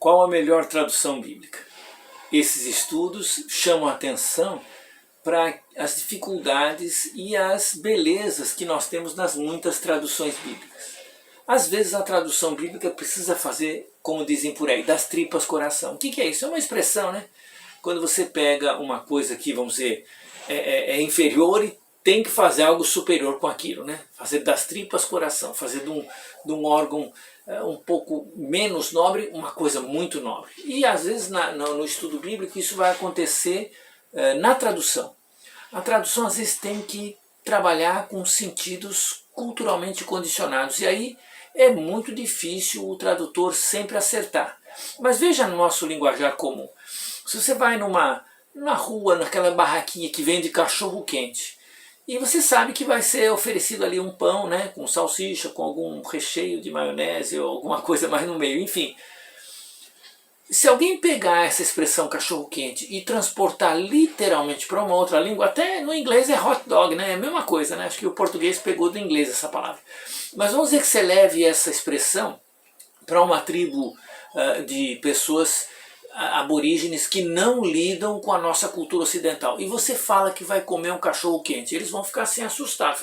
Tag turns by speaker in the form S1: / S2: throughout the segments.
S1: Qual a melhor tradução bíblica? Esses estudos chamam a atenção para as dificuldades e as belezas que nós temos nas muitas traduções bíblicas. Às vezes a tradução bíblica precisa fazer, como dizem por aí, das tripas coração. O que é isso? É uma expressão, né? Quando você pega uma coisa que, vamos dizer, é inferior e tem que fazer algo superior com aquilo, né? Fazer das tripas coração, fazer de um órgão um pouco menos nobre uma coisa muito nobre. E às vezes no estudo bíblico isso vai acontecer na tradução. A tradução às vezes tem que trabalhar com sentidos culturalmente condicionados, e aí é muito difícil o tradutor sempre acertar. Mas veja no nosso linguajar comum. Se você vai na rua, naquela barraquinha que vende cachorro quente, e você sabe que vai ser oferecido ali um pão, né, com salsicha, com algum recheio de maionese ou alguma coisa mais no meio, enfim. Se alguém pegar essa expressão cachorro quente e transportar literalmente para uma outra língua, até no inglês é hot dog, né, é a mesma coisa, né, acho que o português pegou do inglês essa palavra. Mas vamos dizer que você leve essa expressão para uma tribo de pessoas aborígenes que não lidam com a nossa cultura ocidental, e você fala que vai comer um cachorro quente, eles vão ficar assim assustados,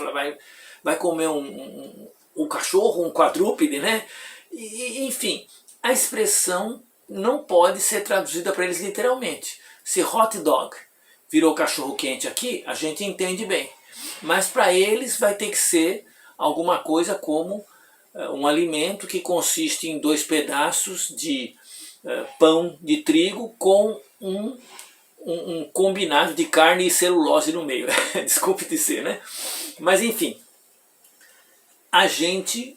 S1: vai comer um cachorro, um quadrúpede, né? Enfim, a expressão não pode ser traduzida para eles literalmente. Se hot dog virou cachorro quente aqui, a gente entende bem, mas para eles vai ter que ser alguma coisa como um alimento que consiste em 2 pedaços de pão de trigo com um combinado de carne e celulose no meio. Desculpe dizer, né? Mas enfim, a gente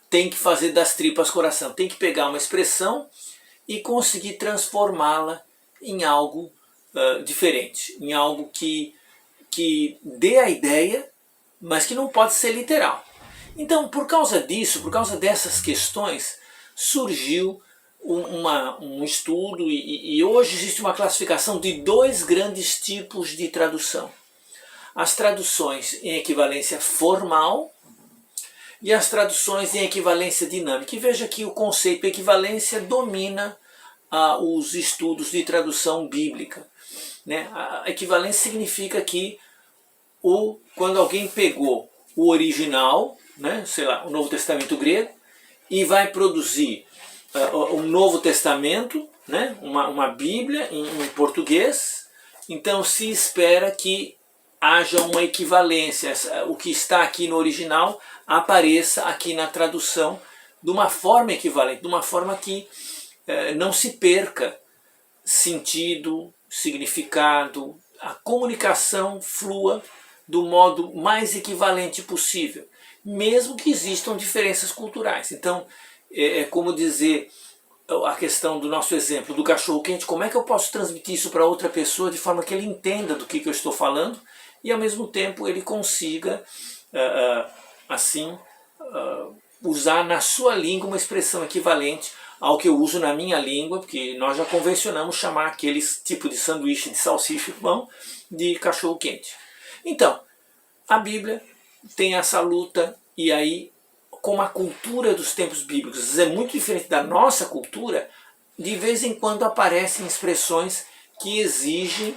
S1: tem que fazer das tripas coração, tem que pegar uma expressão e conseguir transformá-la em algo diferente, em algo que dê a ideia, mas que não pode ser literal. Então, por causa disso, por causa dessas questões, surgiu um estudo, e hoje existe uma classificação de 2 grandes tipos de tradução. As traduções em equivalência formal e as traduções em equivalência dinâmica. E veja que o conceito de equivalência domina os estudos de tradução bíblica, né? A equivalência significa que quando alguém pegou o original, né, sei lá, o Novo Testamento grego, e vai produzir um Novo Testamento, né, uma Bíblia em português, então se espera que haja uma equivalência, o que está aqui no original apareça aqui na tradução de uma forma equivalente, de uma forma que não se perca sentido, significado, a comunicação flua do modo mais equivalente possível, mesmo que existam diferenças culturais. Então, é como dizer a questão do nosso exemplo do cachorro quente, como é que eu posso transmitir isso para outra pessoa de forma que ele entenda do que eu estou falando e ao mesmo tempo ele consiga usar na sua língua uma expressão equivalente ao que eu uso na minha língua, porque nós já convencionamos chamar aqueles tipo de sanduíche de salsicha e pão de cachorro quente. Então, a Bíblia tem essa luta, e aí, como a cultura dos tempos bíblicos é muito diferente da nossa cultura, de vez em quando aparecem expressões que exigem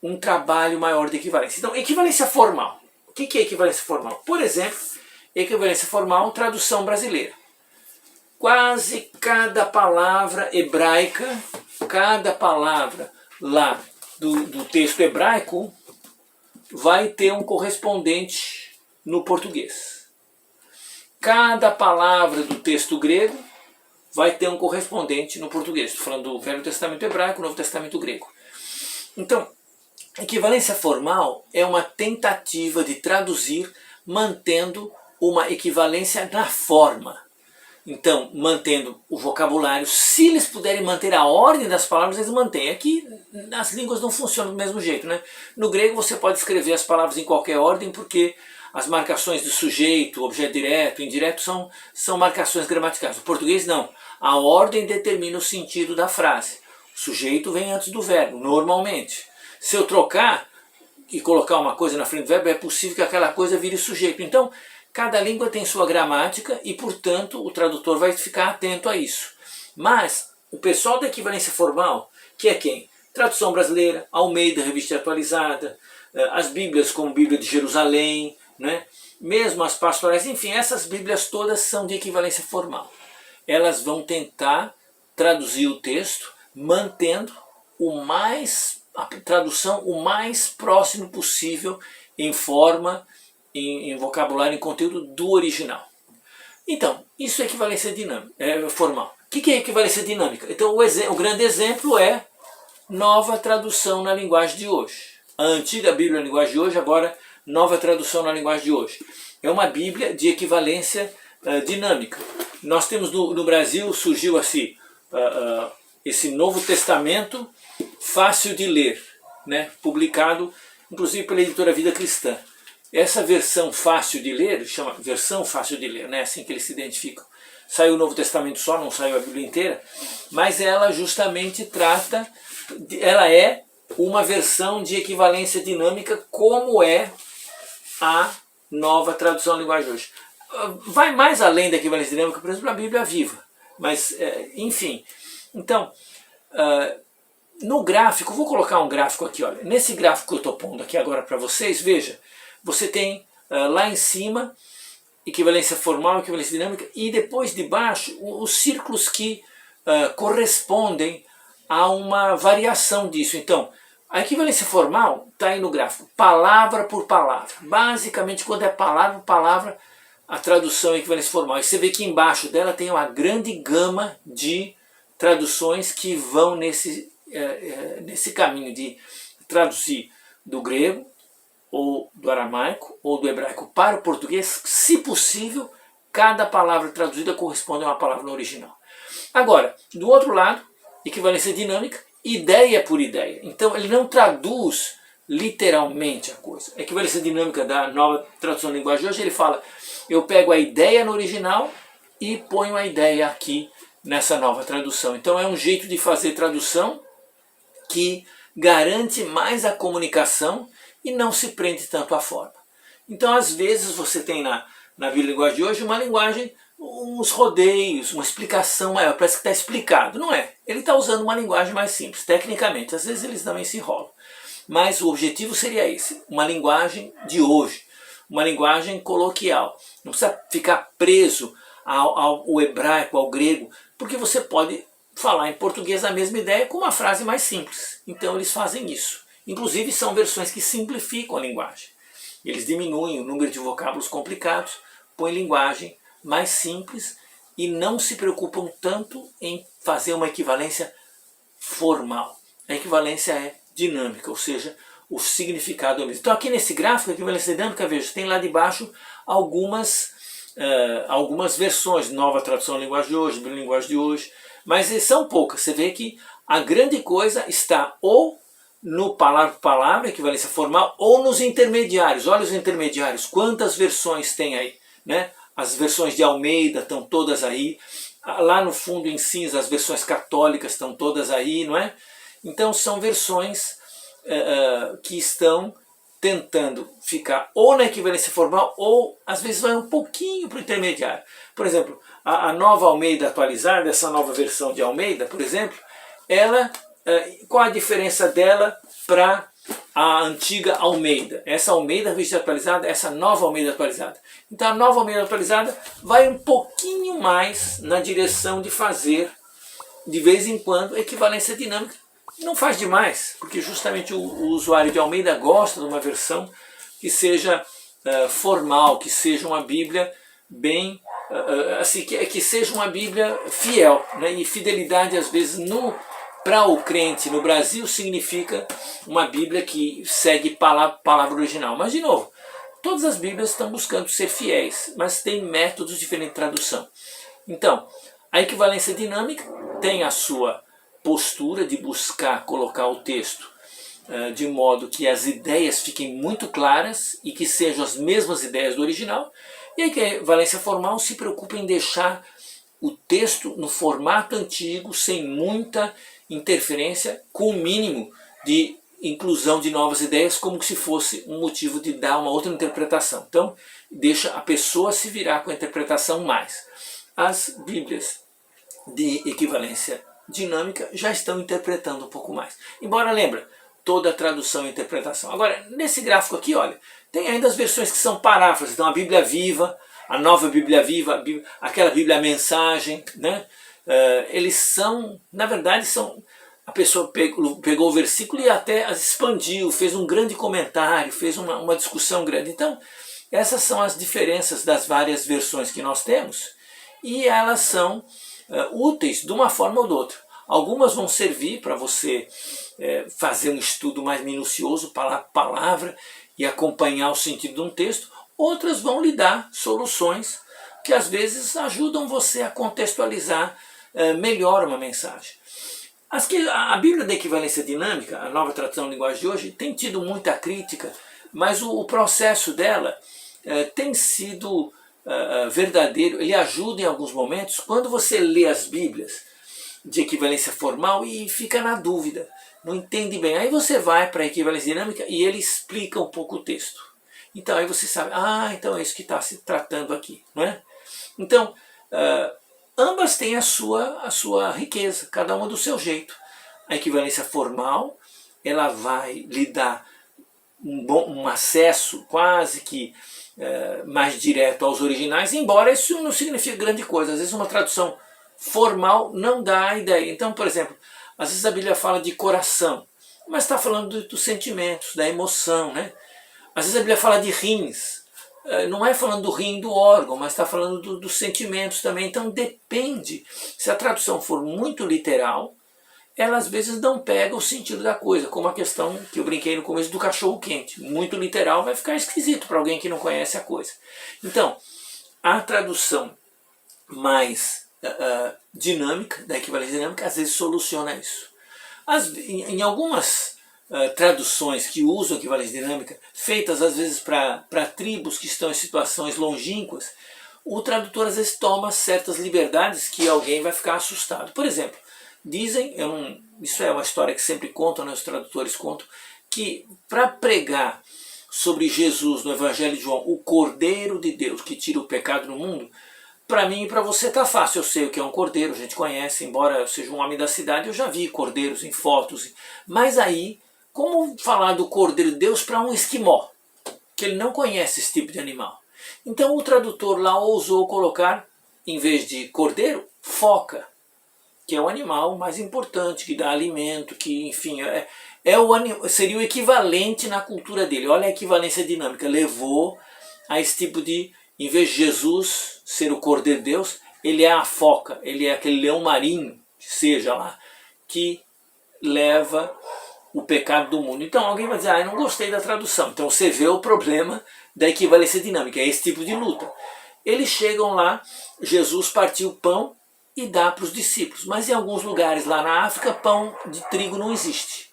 S1: um trabalho maior de equivalência. Então, equivalência formal. O que é equivalência formal? Por exemplo, equivalência formal, tradução brasileira. Quase cada palavra hebraica, cada palavra lá do texto hebraico vai ter um correspondente no português. Cada palavra do texto grego vai ter um correspondente no português. Estou falando do Velho Testamento hebraico, Novo Testamento grego. Então, equivalência formal é uma tentativa de traduzir mantendo uma equivalência na forma. Então, mantendo o vocabulário, se eles puderem manter a ordem das palavras, eles mantêm. Aqui, as línguas não funcionam do mesmo jeito, né? No grego você pode escrever as palavras em qualquer ordem, porque as marcações de sujeito, objeto direto, indireto são marcações gramaticais. No português não. A ordem determina o sentido da frase. O sujeito vem antes do verbo, normalmente. Se eu trocar e colocar uma coisa na frente do verbo, é possível que aquela coisa vire sujeito. Então, cada língua tem sua gramática e, portanto, o tradutor vai ficar atento a isso. Mas o pessoal da equivalência formal, que é quem? Tradução brasileira, Almeida, revista atualizada, as Bíblias como Bíblia de Jerusalém, né? Mesmo as pastorais, enfim, essas Bíblias todas são de equivalência formal. Elas vão tentar traduzir o texto mantendo a tradução o mais próximo possível em forma, em vocabulário, em conteúdo do original. Então, isso é equivalência dinâmica, formal. O que é equivalência dinâmica? Então, o grande exemplo é nova tradução na linguagem de hoje. A antiga Bíblia na linguagem de hoje, agora nova tradução na linguagem de hoje. É uma Bíblia de equivalência dinâmica. Nós temos no Brasil, surgiu assim, esse Novo Testamento fácil de ler, né? Publicado inclusive pela editora Vida Cristã. Essa versão fácil de ler, chama versão fácil de ler, né? Assim que eles se identificam. Saiu o Novo Testamento só, não saiu a Bíblia inteira, mas ela justamente trata, ela é uma versão de equivalência dinâmica como é a nova tradução à linguagem de hoje. Vai mais além da equivalência dinâmica, por exemplo, a Bíblia Viva. Mas, enfim, então, no gráfico, vou colocar um gráfico aqui, olha. Nesse gráfico que eu estou pondo aqui agora para vocês, veja, você tem lá em cima equivalência formal, equivalência dinâmica, e depois de baixo os círculos que correspondem a uma variação disso. Então, a equivalência formal está aí no gráfico, palavra por palavra. Basicamente, quando é palavra por palavra, a tradução é equivalência formal. E você vê que embaixo dela tem uma grande gama de traduções que vão nesse caminho de traduzir do grego, ou do aramaico, ou do hebraico para o português. Se possível, cada palavra traduzida corresponde a uma palavra no original. Agora, do outro lado, equivalência dinâmica, ideia por ideia. Então, ele não traduz literalmente a coisa. A equivalência dinâmica da nova tradução da linguagem de hoje, ele fala, eu pego a ideia no original e ponho a ideia aqui nessa nova tradução. Então, é um jeito de fazer tradução que garante mais a comunicação e não se prende tanto à forma. Então, às vezes, você tem na Bíblia Linguagem de hoje uma linguagem, uns rodeios, uma explicação maior, parece que está explicado. Não é. Ele está usando uma linguagem mais simples, tecnicamente. Às vezes eles também se enrolam. Mas o objetivo seria esse, uma linguagem de hoje, uma linguagem coloquial. Não precisa ficar preso ao hebraico, ao grego, porque você pode falar em português a mesma ideia com uma frase mais simples. Então eles fazem isso. Inclusive são versões que simplificam a linguagem. Eles diminuem o número de vocábulos complicados, põem linguagem mais simples e não se preocupam tanto em fazer uma equivalência formal. A equivalência é dinâmica, ou seja, o significado é o mesmo. Então aqui nesse gráfico, a equivalência dinâmica, veja, tem lá de baixo algumas versões, nova tradução da linguagem de hoje, linguagem de hoje, mas são poucas. Você vê que a grande coisa está ou no palavra por palavra, equivalência formal, ou nos intermediários. Olha os intermediários, quantas versões tem aí, né? As versões de Almeida estão todas aí, lá no fundo em cinza as versões católicas estão todas aí, não é? Então são versões que estão tentando ficar ou na equivalência formal ou às vezes vai um pouquinho para o intermediário. Por exemplo, a nova Almeida atualizada, essa nova versão de Almeida, por exemplo, ela, qual a diferença dela para a antiga Almeida? Essa Almeida revista atualizada, essa nova Almeida atualizada. Então a nova Almeida atualizada vai um pouquinho mais na direção de fazer, de vez em quando, equivalência dinâmica. Não faz demais, porque justamente o usuário de Almeida gosta de uma versão que seja formal, que seja uma Bíblia bem, assim, que seja uma Bíblia fiel, né? E fidelidade às vezes para o crente no Brasil significa uma Bíblia que segue palavra original. Mas de novo, todas as Bíblias estão buscando ser fiéis, mas tem métodos diferentes de tradução. Então, a equivalência dinâmica tem a sua postura de buscar colocar o texto de modo que as ideias fiquem muito claras e que sejam as mesmas ideias do original. E a equivalência formal se preocupa em deixar o texto no formato antigo, sem muita interferência, com o mínimo de inclusão de novas ideias, como se fosse um motivo de dar uma outra interpretação. Então, deixa a pessoa se virar com a interpretação mais. As Bíblias de equivalência dinâmica já estão interpretando um pouco mais. Embora, lembra, toda tradução e interpretação. Agora, nesse gráfico aqui, olha, tem ainda as versões que são paráfrases. Então, a Bíblia Viva, a Nova Bíblia Viva, aquela Bíblia Mensagem, né? Eles são, na verdade, a pessoa pegou o versículo e até as expandiu, fez um grande comentário, fez uma discussão grande. Então, essas são as diferenças das várias versões que nós temos e elas são úteis de uma forma ou de outra. Algumas vão servir para você fazer um estudo mais minucioso, palavra por palavra, e acompanhar o sentido de um texto. Outras vão lhe dar soluções que às vezes ajudam você a contextualizar melhor uma mensagem. A Bíblia da Equivalência Dinâmica, a Nova Tradução de Linguagem de hoje, tem tido muita crítica, mas o processo dela tem sido verdadeiro. Ele ajuda em alguns momentos quando você lê as Bíblias de equivalência formal e fica na dúvida, não entende bem. Aí você vai para a equivalência dinâmica e ele explica um pouco o texto. Então aí você sabe, então é isso que está se tratando aqui, não é? Então, ambas têm a sua riqueza, cada uma do seu jeito. A equivalência formal, ela vai lhe dar um acesso quase que mais direto aos originais, embora isso não signifique grande coisa. Às vezes uma tradução formal não dá a ideia. Então, por exemplo, às vezes a Bíblia fala de coração, mas está falando dos sentimentos, da emoção, né? Às vezes a Bíblia fala de rins, não é falando do rim do órgão, mas está falando dos sentimentos também. Então depende, se a tradução for muito literal, ela às vezes não pega o sentido da coisa, como a questão que eu brinquei no começo do cachorro quente. Muito literal vai ficar esquisito para alguém que não conhece a coisa. Então, a tradução mais dinâmica, da equivalência dinâmica, às vezes soluciona isso. Em algumas traduções que usam equivalência dinâmica, feitas às vezes para tribos que estão em situações longínquas, o tradutor às vezes toma certas liberdades que alguém vai ficar assustado. Por exemplo, dizem, isso é uma história que sempre contam, né, os tradutores contam, que para pregar sobre Jesus no Evangelho de João, o Cordeiro de Deus que tira o pecado do mundo, para mim e para você tá fácil. Eu sei o que é um cordeiro, a gente conhece, embora eu seja um homem da cidade, eu já vi cordeiros em fotos. Mas aí, como falar do Cordeiro de Deus para um esquimó, que ele não conhece esse tipo de animal? Então o tradutor lá ousou colocar, em vez de cordeiro, foca, que é o animal mais importante, que dá alimento, que enfim, seria o equivalente na cultura dele. Olha a equivalência dinâmica, levou a esse tipo de, em vez de Jesus ser o Cordeiro de Deus, ele é a foca, ele é aquele leão marinho, seja lá, que leva o pecado do mundo. Então alguém vai dizer, eu não gostei da tradução. Então você vê o problema da equivalência dinâmica, é esse tipo de luta. Eles chegam lá, Jesus partiu o pão e dá para os discípulos. Mas em alguns lugares lá na África, pão de trigo não existe.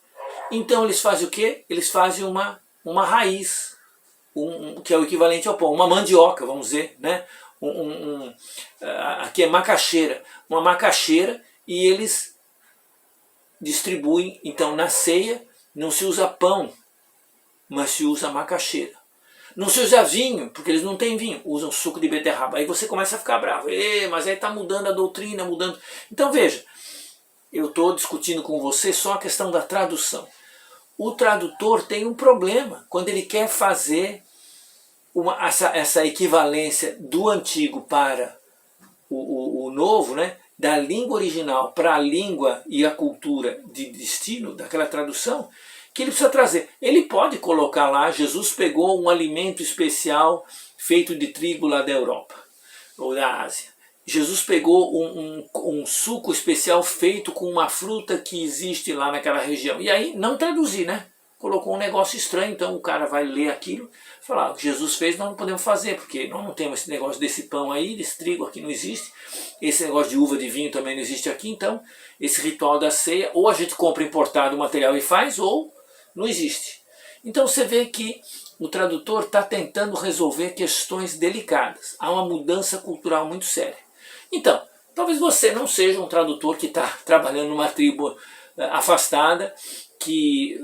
S1: Então eles fazem o quê? Eles fazem uma raiz, que é o equivalente ao pão, uma mandioca, vamos dizer, né? Aqui é macaxeira, uma macaxeira, e eles distribuem. Então na ceia não se usa pão, mas se usa macaxeira. Não se usa vinho, porque eles não têm vinho, usam suco de beterraba. Aí você começa a ficar bravo, mas aí está mudando a doutrina, mudando. Então veja, eu estou discutindo com você só a questão da tradução. O tradutor tem um problema quando ele quer fazer essa equivalência do antigo para o novo, né? Da língua original para a língua e a cultura de destino daquela tradução, que ele precisa trazer. Ele pode colocar lá, Jesus pegou um alimento especial feito de trigo lá da Europa ou da Ásia. Jesus pegou um suco especial feito com uma fruta que existe lá naquela região. E aí não traduzir, né? Colocou um negócio estranho, então o cara vai ler aquilo e falar, o que Jesus fez nós não podemos fazer, porque nós não temos esse negócio desse pão aí, desse trigo aqui não existe, esse negócio de uva de vinho também não existe aqui, então esse ritual da ceia, ou a gente compra importado o material e faz, ou não existe. Então você vê que o tradutor está tentando resolver questões delicadas, há uma mudança cultural muito séria. Então, talvez você não seja um tradutor que está trabalhando numa tribo afastada,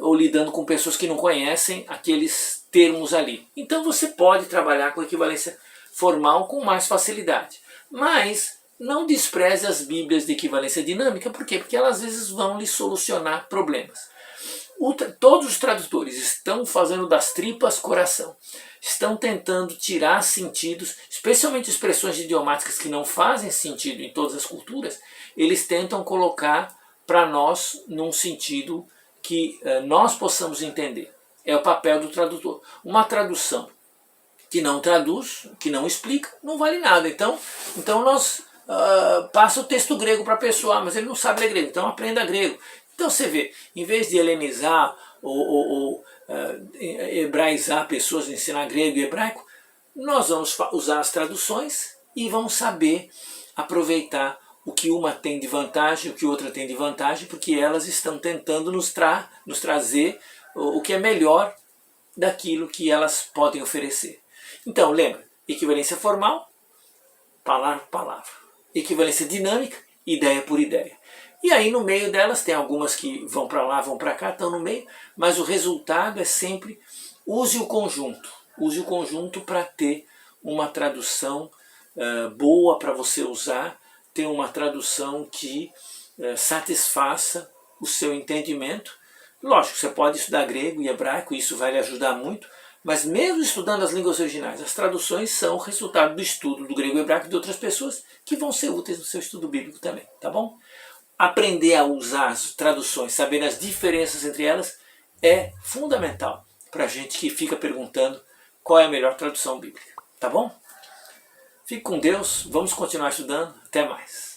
S1: ou lidando com pessoas que não conhecem aqueles termos ali. Então você pode trabalhar com equivalência formal com mais facilidade. Mas não despreze as Bíblias de equivalência dinâmica. Por quê? Porque elas às vezes vão lhe solucionar problemas. Todos os tradutores estão fazendo das tripas coração. Estão tentando tirar sentidos, especialmente expressões idiomáticas que não fazem sentido em todas as culturas. Eles tentam colocar para nós num sentido que nós possamos entender. É o papel do tradutor. Uma tradução que não traduz, que não explica, não vale nada. Então nós passa o texto grego para a pessoa, mas ele não sabe ler grego, então aprenda grego. Então você vê, em vez de helenizar ou hebraizar pessoas, ensinar grego e hebraico, nós vamos usar as traduções e vamos saber aproveitar o que uma tem de vantagem, o que outra tem de vantagem, porque elas estão tentando nos trazer o que é melhor daquilo que elas podem oferecer. Então, lembra, equivalência formal, palavra por palavra. Equivalência dinâmica, ideia por ideia. E aí no meio delas tem algumas que vão para lá, vão para cá, estão no meio, mas o resultado é sempre use o conjunto. Use o conjunto para ter uma tradução boa para você usar, ter uma tradução que satisfaça o seu entendimento. Lógico, você pode estudar grego e hebraico, isso vai lhe ajudar muito, mas mesmo estudando as línguas originais, as traduções são o resultado do estudo do grego e hebraico de outras pessoas que vão ser úteis no seu estudo bíblico também, tá bom? Aprender a usar as traduções, saber as diferenças entre elas, é fundamental para a gente que fica perguntando qual é a melhor tradução bíblica, tá bom? Fique com Deus, vamos continuar estudando, até mais.